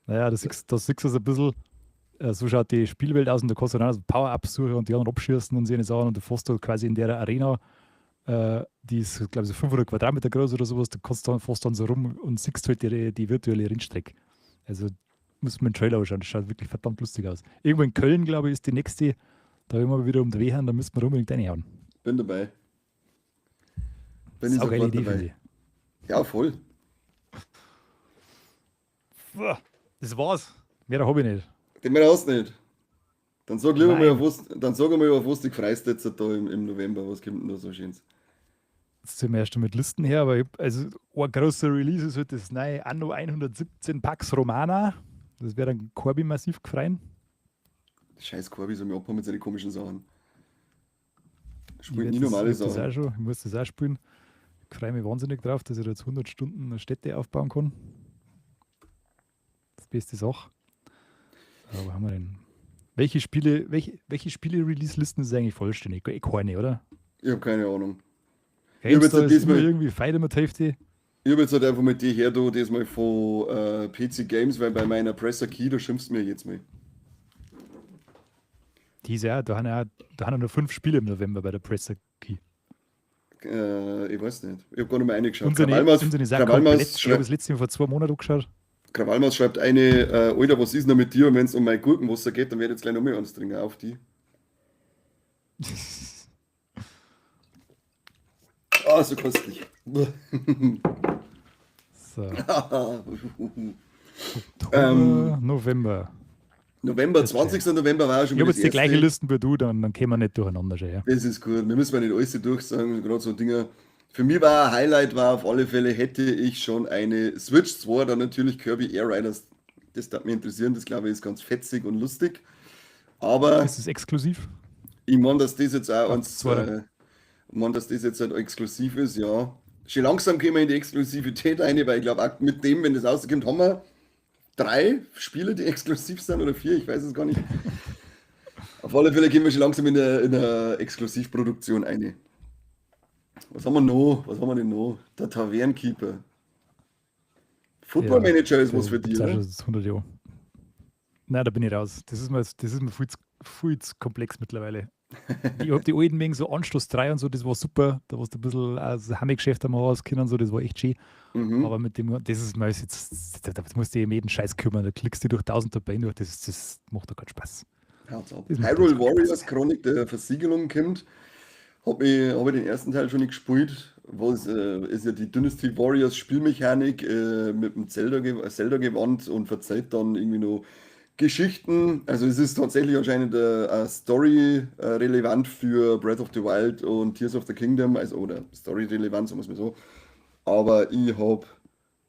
Naja, da siehst du es ein bisschen. So schaut die Spielwelt aus und du kannst dann also Power-Ups suchen und die anderen abschießen und so eine Sachen und du fährst da quasi in der Arena, die ist, glaube ich, so 500 Quadratmeter groß oder sowas, du fährst dann so rum und siehst halt die virtuelle Rennstrecke. Also muss man den Trailer anschauen, das schaut wirklich verdammt lustig aus. Irgendwo in Köln, glaube ich, ist die nächste, da wenn wir wieder um den Weg haben, da müssen wir unbedingt reinhauen. Bin dabei. Bin ich Saugeile sofort Idee, finde dabei. Ja, voll. ich. Das war's. Mehr habe ich nicht. Den mehr hast du nicht. Dann sag lieber mal, Nein. dann sag mal, auf was du freust jetzt da im November. Was kommt denn da so Schönes? Jetzt sind wir erst mit Listen her, aber also ein großer Release ist halt das neue Anno 117 Pax Romana. Das wäre dann Corby massiv gefreien. Scheiß Corby soll mich abhauen mit seinen komischen Sachen. Ich Spielt nie normale Sachen. ich muss das auch spielen. Ich freue mich wahnsinnig drauf, dass ich da jetzt 100 Stunden eine Städte aufbauen kann. Das beste Sache. Aber haben wir denn? Welche Spiele-Release-Listen ist eigentlich vollständig? Keine, oder? Ich habe keine Ahnung. Ich hab jetzt GameStar halt ist immer diesmal, irgendwie Fight mit Hälfte. ich hab jetzt halt einfach mit dir her, du, diesmal von PC Games, weil bei meiner Presser Key, da schimpfst du mir jetzt mal. Dieses Jahr, da haben ja nur 5 Spiele im November bei der Presser Key. Ich weiß nicht. Ich habe gar nicht mehr reingeschaut. Unsere ist auch komplett. Ich habe das letzte Mal vor 2 Monaten angeschaut. Krawallmaus schreibt eine, Alter, was ist denn mit dir? Und wenn es um mein Gurkenwasser geht, dann werde ich jetzt gleich noch mehr eins trinken. Auf die. Ah, so köstlich. So, Ähm, November. November, Das 20. November war auch schon Ich habe wieder jetzt die gleiche erste. Listen wie du, dann können wir nicht durcheinander schon. Ja. Das ist gut. Wir müssen ja nicht alles durchsagen, gerade so Dinge. Für mich war ein Highlight, war auf alle Fälle, hätte ich schon eine Switch 2, dann natürlich Kirby Air Riders. Das darf mich interessieren, das glaube ich ist ganz fetzig und lustig. Aber Ist es exklusiv? ich meine, dass das jetzt auch Ach, uns, zwei. ich meine, dass das jetzt halt exklusiv ist, ja. Schon langsam gehen wir in die Exklusivität rein, weil ich glaube, auch mit dem, wenn das rauskommt, haben wir 3 Spiele, die exklusiv sind oder 4, ich weiß es gar nicht. Auf alle Fälle gehen wir schon langsam in der Exklusivproduktion rein. Was haben wir noch? Was haben wir denn noch? Der Tavernkeeper. Football Manager ist was für gibt's dich, auch schon oder? seit 100 Jahre. Nein, da bin ich raus. Das ist mir viel zu komplex mittlerweile. Ich habe die alten wegen so Anstoß 3 und so, das war super. Da warst du ein bisschen das Heimgeschäft einmal raus können, so, das war echt schön. Mhm. Aber mit dem, das ist mal jetzt, da musst du dich um jeden Scheiß kümmern. Da klickst du durch 1000 Tabellen durch, das macht doch keinen Spaß. Hört's ab. Das macht uns Hyrule keinen Spaß. Warriors Chronik der Versiegelung kommt. Hab ich den ersten Teil schon nicht gespielt. Was ist ja die Dynasty Warriors Spielmechanik mit dem Zelda-Gewand und verzeiht dann irgendwie noch Geschichten. Also es ist tatsächlich anscheinend eine Story relevant für Breath of the Wild und Tears of the Kingdom, also oder Story relevant, sagen wir es mal so. Aber ich habe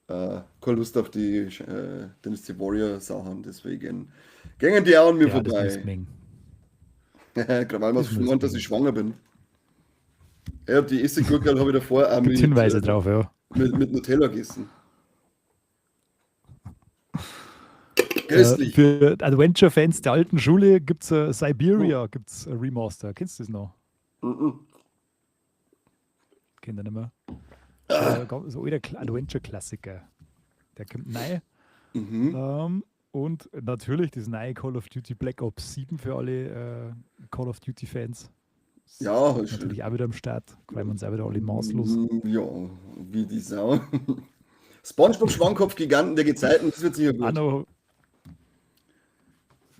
keine Lust auf die Dynasty Warrior Sachen, deswegen gingen die auch an mir Ja, das muss vorbei. mengen. Gerade weil man Das so muss meint, dass ich mengen. schwanger bin. Ja, die Essiggurkel habe ich davor auch Gibt Hinweise drauf, ja. mit Nutella gegessen. Köstlich. Für Adventure-Fans der alten Schule gibt es Siberia, gibt's ein Remaster. Kennst du das noch? Mhm. Kennt ihr nicht mehr? So ein Adventure-Klassiker. Der kommt neu. Mhm. Und natürlich das neue Call of Duty Black Ops 7 für alle Call of Duty-Fans. Ja, Natürlich auch wieder am Start. Freuen wir uns auch wieder alle maßlos. ja, wie die Sau. SpongeBob Schwammkopf-Giganten der Gezeiten, das wird sicher Auch gut. noch,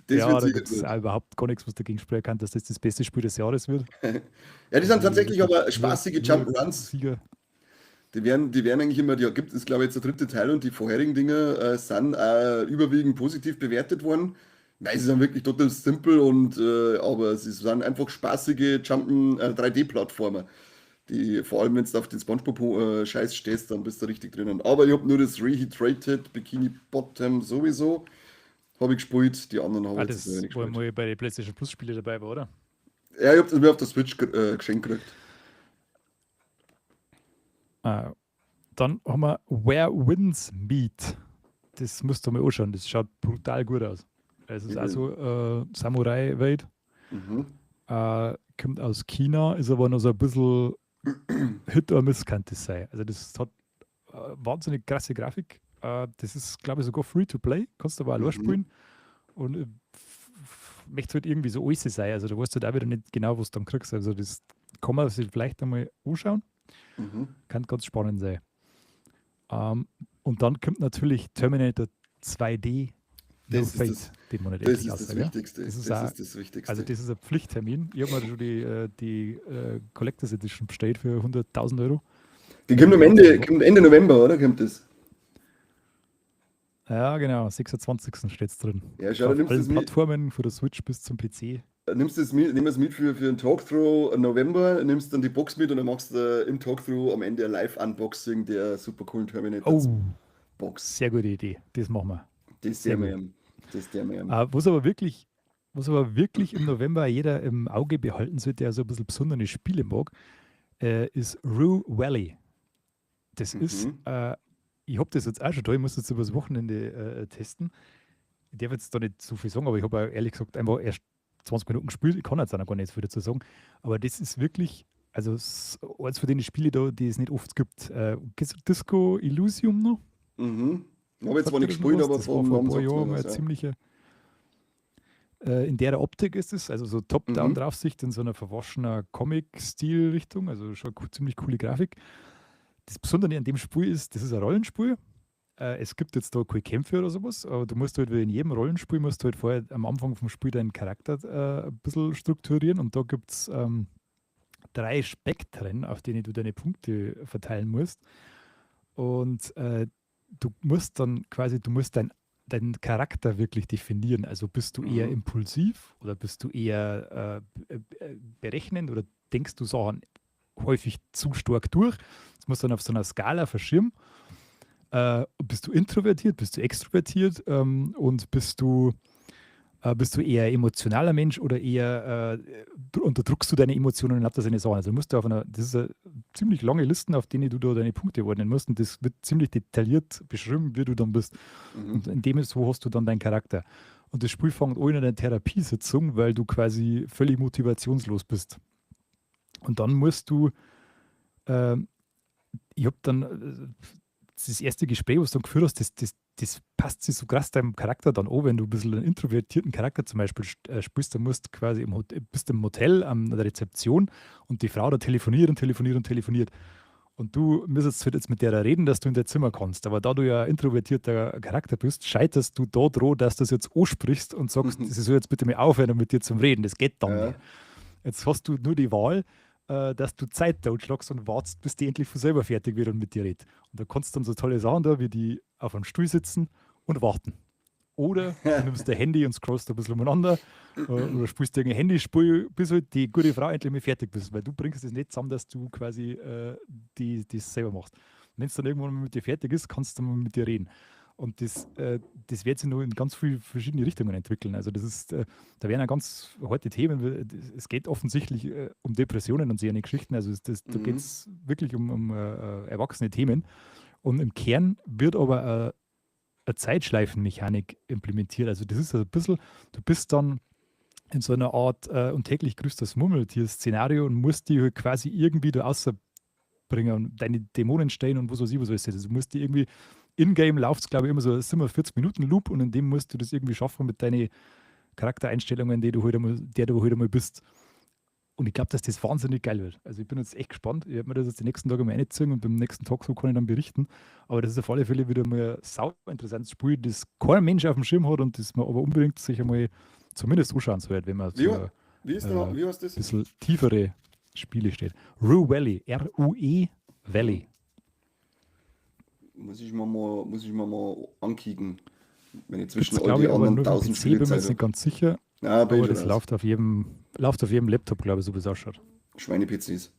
Das ja, wird da sicher gibt es gut. auch überhaupt gar nichts, was dagegen sprechen kann, dass das das beste Spiel des Jahres wird. Ja, die Also sind tatsächlich wirklich aber spaßige nur Jump'n'Runs. Sieger. Die werden eigentlich immer, die gibt es glaube ich jetzt der dritte Teil und die vorherigen Dinge sind überwiegend positiv bewertet worden. Weil sie sind wirklich total simpel und aber sie sind einfach spaßige 3D-Plattformer. Die, vor allem wenn du auf den SpongeBob-Scheiß stehst, dann bist du richtig drinnen. Aber ich habe nur das Rehydrated Bikini Bottom sowieso habe ich gespielt, die anderen habe Ah, ich jetzt das, nicht wo er gespielt. mal bei den PlayStation Plus Spiele dabei war, oder? Ja, ich habe das mir auf der Switch geschenkt gekriegt. Ah, dann haben wir Where Winds Meet. Das musst du mal anschauen. Das schaut brutal gut aus. Es ist Ich will, also Samurai-Welt. mhm. Kommt aus China, ist aber noch so ein bisschen Hit or Miss kann das sein. Also das hat wahnsinnig krasse Grafik. Das ist, glaube ich, sogar free to play. Kannst du aber auch allein Mhm. spielen. Und möchte halt irgendwie so alles sein. Also du weißt halt auch wieder nicht genau, was du dann kriegst. Also das kann man sich vielleicht einmal anschauen. Mhm. Kann ganz spannend sein. Und dann kommt natürlich Terminator 2D No Das ist Fate, den man nicht das endlich ist das aussagt. Ja? Wichtigste. Das ist Das auch, ist das also Wichtigste. das ist ein Pflichttermin. Ich habe mir schon die Collectors Edition bestellt für 100.000 Euro. Die Weil kommt ich warte einfach. kommt Ende November, oder? Kommt das? Ja, genau, 26. steht es drin. Ja, schau, Auf allen Plattformen, von der Switch bis zum PC. nimm es mit für einen Talkthrough im November, nimmst dann die Box mit und dann machst du im Talkthrough am Ende ein Live-Unboxing der super coolen Terminator 2 Oh, Box. sehr gute Idee. Das machen wir. Das ist Sehr der gut. Mem. Das ist der Mem. Was aber wirklich im November jeder im Auge behalten sollte, der so ein bisschen besondere Spiele mag, ist Rue Valley. Das ist, Mhm. ich habe das jetzt auch schon da, ich muss das übers Wochenende testen. Ich darf jetzt da nicht so viel sagen, aber ich habe auch ehrlich gesagt einfach erst 20 Minuten gespielt. Ich kann jetzt auch noch gar nicht viel dazu sagen. Aber das ist wirklich, also eins von den Spielen da, die es nicht oft gibt. Kennst du Disco Elysium noch? Mhm. Habe jetzt zwar Sagt dir nicht das noch gespielt, was? aber Das war vom vor ein Namen paar sagt es mir Jahren mal was, ein ja. ziemlicher. In der Optik ist es, also so Mhm. Top-Down-Draufsicht in so einer verwaschener Comic-Stil-Richtung, also schon ziemlich coole Grafik. Das Besondere an dem Spiel ist, das ist ein Rollenspiel. Es gibt jetzt da keine Kämpfe oder sowas, aber du musst halt wie in jedem Rollenspiel, musst du halt vorher am Anfang vom Spiel deinen Charakter ein bisschen strukturieren und da gibt es 3 Spektren, auf denen du deine Punkte verteilen musst. Und du musst deinen Charakter wirklich definieren. Also bist du eher Mhm. impulsiv oder bist du eher berechnend oder denkst du Sachen häufig zu stark durch? Das musst du dann auf so einer Skala verschirmen. Bist du introvertiert, bist du extrovertiert und bist du eher emotionaler Mensch oder eher unterdrückst du deine Emotionen und lauter seine Sachen? Also du musst das ist eine ziemlich lange Listen, auf denen du da deine Punkte ordnen musst und das wird ziemlich detailliert beschrieben, wie du dann bist. Und Mhm. in dem so hast du dann deinen Charakter. Und das Spiel fängt an in einer Therapiesitzung, weil du quasi völlig motivationslos bist. Und dann musst du, ähm, ich habe dann das erste Gespräch, was du dann geführt hast, das passt sich so krass deinem Charakter dann an, wenn du ein bisschen einen introvertierten Charakter zum Beispiel spielst, dann musst du quasi bist im Hotel an der Rezeption und die Frau da telefoniert und telefoniert und telefoniert. Und du müsstest halt jetzt mit der reden, dass du in dein Zimmer kommst. Aber da du ja ein introvertierter Charakter bist, scheiterst du da dran, dass du das jetzt ansprichst und sagst, sie soll jetzt bitte mal aufhören mit dir zum Reden. Das geht dann Ja. nicht. Jetzt hast du nur die Wahl, dass du Zeit totschlagst und wartest, bis die endlich von selber fertig wird und mit dir redet. Und da kannst du dann so tolle Sachen da, wie die auf einem Stuhl sitzen und warten. Oder du nimmst dein Handy und scrollst ein bisschen umeinander oder spielst dir irgendein Handyspiel, bis halt die gute Frau endlich mal fertig bist, weil du bringst es nicht zusammen, dass du quasi das selber machst. Wenn es dann irgendwann mal mit dir fertig ist, kannst du dann mal mit dir reden. Und das wird sich nur in ganz viele verschiedene Richtungen entwickeln. Also das ist, da werden ja ganz harte Themen. Es geht offensichtlich um Depressionen und so eine Geschichten. Also da geht Mhm. es wirklich um erwachsene Themen. Und im Kern wird aber eine Zeitschleifenmechanik implementiert. Also das ist ein bisschen, du bist dann in so einer Art und täglich grüßt das Murmeltier-Szenario und musst die halt quasi irgendwie da rausbringen und deine Dämonen stellen und was weiß ich, was alles. Also du musst die irgendwie, in-game läuft es, glaube ich, immer so 47 Minuten Loop und in dem musst du das irgendwie schaffen mit deinen Charaktereinstellungen, der du halt einmal bist. Und ich glaube, dass das wahnsinnig geil wird. Also ich bin jetzt echt gespannt. Ich werde mir das jetzt die nächsten Tage mal reinziehen und beim nächsten Tag so kann ich dann berichten. Aber das ist auf alle Fälle wieder mal ein sau interessantes Spiel, das kein Mensch auf dem Schirm hat und das man aber unbedingt sich einmal zumindest anschauen sollte, wenn man Wie, so wie ist ein wie heißt das? bisschen tiefere Spiele steht. Rue Valley, R-U-E Mhm. Valley. Muss ich mir mal ankicken, wenn ich Gibt zwischen es, all glaube die ich, aber anderen nur für den 1000 PC, bin Spiele mir Zeit jetzt nicht habe. ganz sicher. Ja, bin ich Aber schon das raus. läuft auf jedem Laptop, glaube ich, so wie es ausschaut. Schweine-PCs.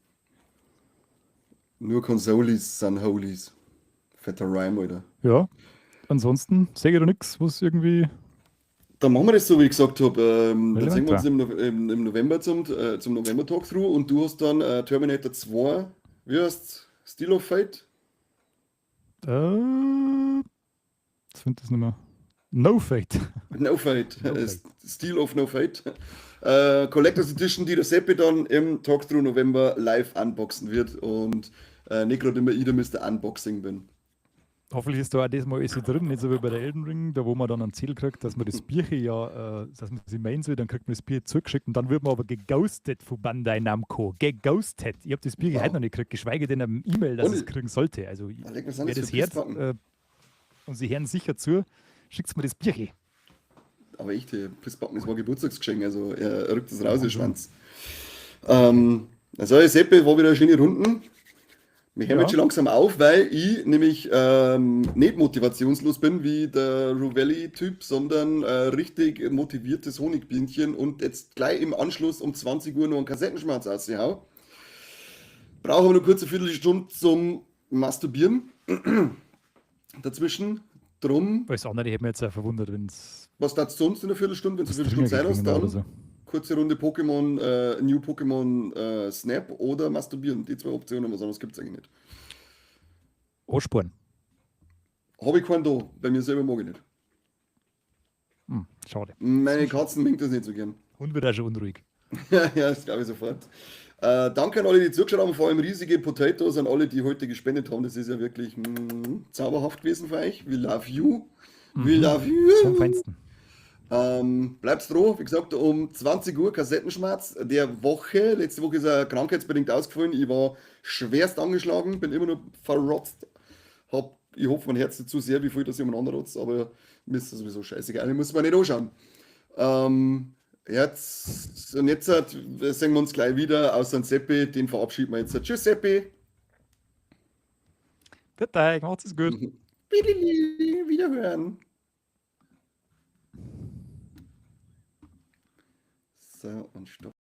Nur Consoles sind Holies. Fetter Rhyme, Alter. Ja, ansonsten sehe ich da nichts, was irgendwie Dann machen wir das so, wie ich gesagt habe. Dann sehen relevant wir uns war. im November zum November-Talk-Through und du hast dann Terminator 2, wie heißt Steel of Fate? Jetzt finde ich das nicht mehr. No Fate. No Fate. No Fate. Steel of No Fate. Collectors Edition, die der Seppi dann im Talk-Through November live unboxen wird und nicht gerade immer ich der Mr. Unboxing bin. Hoffentlich ist da auch diesmal alles drin, nicht so wie bei der Elden Ring, da wo man dann ein Ziel kriegt, dass man das Bierchen ja, dass man sie meinen soll, dann kriegt man das Bier zugeschickt und dann wird man aber geghostet von Bandai Namco. Geghostet. Ich habe das Bierchen heute noch Wow. nicht gekriegt, geschweige denn eine E-Mail, dass ich es Und kriegen sollte. Also, leck, was sind wer das das für hört Pissbacken? und sie hören sicher zu, schickt mir das Bierchen. Aber echt, Pissbacken, das war Geburtstagsgeschenk, also er rückt es raus, ihr Wahnsinn. Schwanz. Wirklich. Also Seppi, war wieder eine schöne Runden. Wir hören jetzt Ja, schon langsam auf, weil ich nämlich nicht motivationslos bin wie der Ruvelli-Typ, sondern richtig motiviertes Honigbienchen und jetzt gleich im Anschluss um 20 Uhr noch einen Kassettenschmerz aushau. Brauche aber nur kurz eine Viertelstunde zum Masturbieren dazwischen. Drum, alles andere hätte mich jetzt auch verwundert, wenn es was darfst du sonst in einer Viertelstunde, wenn du eine was Viertelstunde drinnen Zeit hast, geklungen wäre oder dann so. kurze Runde Pokémon, New Pokémon Snap oder Masturbieren. Die zwei Optionen, was anderes gibt es eigentlich nicht. Ansporen. Habe ich keinen da, bei mir selber mag ich nicht. Schade. Zu Meine schade. Katzen mögen das nicht so gern. Hund wird auch schon unruhig. Ja, das glaube ich sofort. Danke an alle, die zugeschaut haben, vor allem riesige Potatoes an alle, die heute gespendet haben. Das ist ja wirklich zauberhaft gewesen für euch. We love you. We Mhm. love Vom you. Feinsten. Bleibt froh, wie gesagt, um 20 Uhr Kassettenschmerz der Woche. Letzte Woche ist er krankheitsbedingt ausgefallen. Ich war schwerst angeschlagen, bin immer nur verrotzt. Ich hoffe, mein Herz nicht zu sehr, wie viel das jemand anderes, aber mir ist das sowieso scheißegal. Ich muss mir nicht anschauen. Und jetzt sehen wir uns gleich wieder, außer den Seppi, den verabschieden wir jetzt. Tschüss, Seppi. Bitte, macht's es gut. Wiederhören. So, und stopp.